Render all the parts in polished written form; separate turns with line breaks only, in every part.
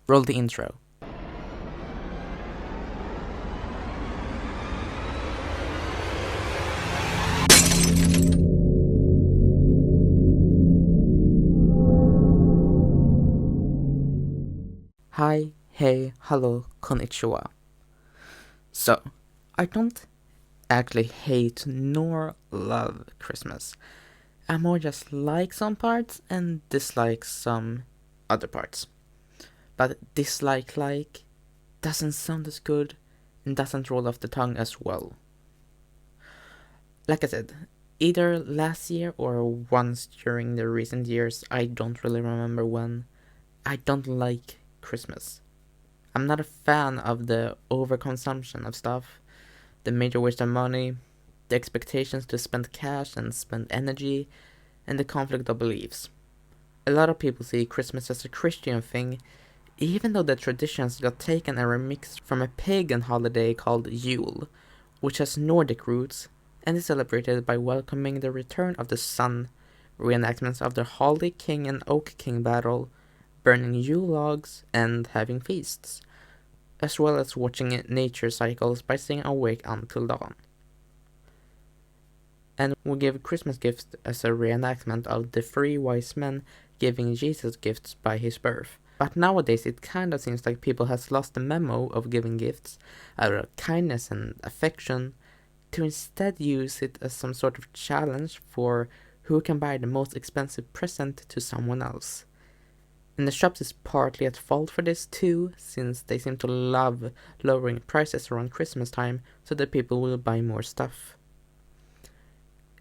Roll the intro. Hi, hey, hello, konnichiwa. So, I don't actually hate nor love Christmas. I more just like some parts and dislike some other parts. But dislike doesn't sound as good and doesn't roll off the tongue as well. Like I said, either last year or once during the recent years, I don't really remember when, I don't like Christmas. I'm not a fan of the overconsumption of stuff, the major waste of money, the expectations to spend cash and spend energy, and the conflict of beliefs. A lot of people see Christmas as a Christian thing, even though the traditions got taken and remixed from a pagan holiday called Yule, which has Nordic roots and is celebrated by welcoming the return of the sun, reenactments of the Holly King and Oak King battle, burning Yule logs, and having feasts, as well as watching nature cycles by staying awake until dawn. And we give Christmas gifts as a reenactment of the three wise men giving Jesus gifts by his birth. But nowadays it kind of seems like people has lost the memo of giving gifts out of kindness and affection to instead use it as some sort of challenge for who can buy the most expensive present to someone else. And the shops is partly at fault for this too, since they seem to love lowering prices around Christmas time so that people will buy more stuff.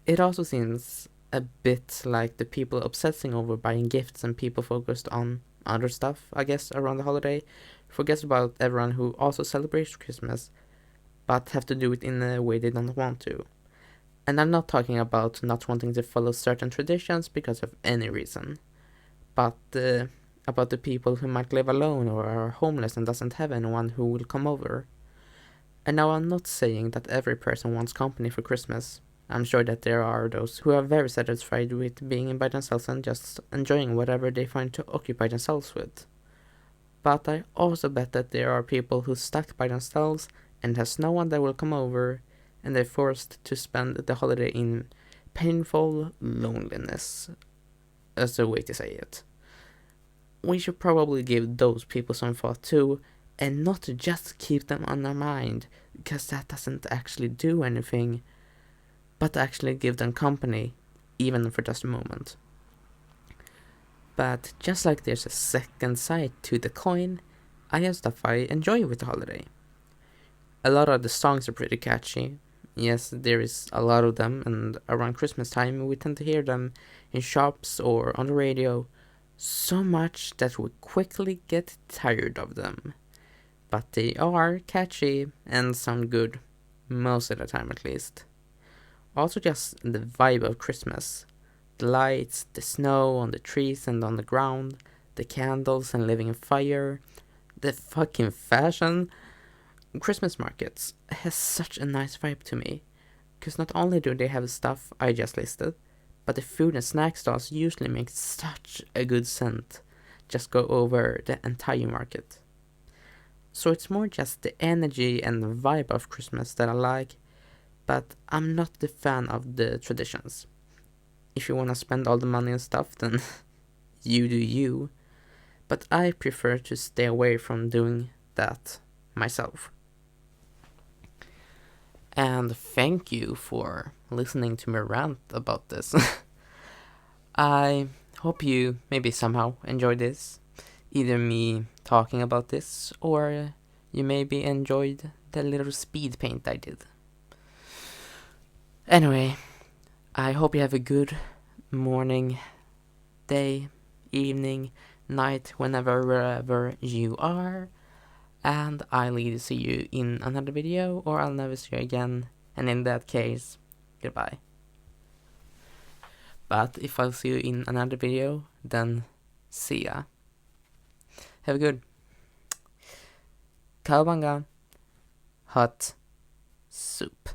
It also seems a bit like the people obsessing over buying gifts and people focused on other stuff, I guess, around the holiday, forgets about everyone who also celebrates Christmas, but have to do it in a way they don't want to. And I'm not talking about not wanting to follow certain traditions because of any reason, but about the people who might live alone or are homeless and doesn't have anyone who will come over. And now I'm not saying that every person wants company for Christmas. I'm sure that there are those who are very satisfied with being by themselves and just enjoying whatever they find to occupy themselves with. But I also bet that there are people who stuck by themselves and has no one that will come over, and they're forced to spend the holiday in painful loneliness, as a way to say it. We should probably give those people some thought too, and not just keep them on our mind, because that doesn't actually do anything, but actually give them company, even for just a moment. But just like there's a second side to the coin, I have stuff I enjoy with the holiday. A lot of the songs are pretty catchy. Yes, there is a lot of them, and around Christmas time we tend to hear them in shops or on the radio, so much that we quickly get tired of them. But they are catchy and sound good, most of the time at least. Also just the vibe of Christmas. The lights, the snow on the trees and on the ground, the candles and living a fire, the fucking fashion. Christmas markets has such a nice vibe to me, because not only do they have stuff I just listed, but the food and snack stalls usually make such a good scent, just go over the entire market. So it's more just the energy and the vibe of Christmas that I like, but I'm not the fan of the traditions. If you wanna spend all the money and stuff, then you do you, but I prefer to stay away from doing that myself. And thank you for listening to me rant about this. I hope you maybe somehow enjoyed this. Either me talking about this, or you maybe enjoyed the little speed paint I did. Anyway, I hope you have a good morning, day, evening, night, wherever you are. And I'll either see you in another video or I'll never see you again. And in that case, goodbye. But if I'll see you in another video, then see ya. Have a good Cowabunga hot soup.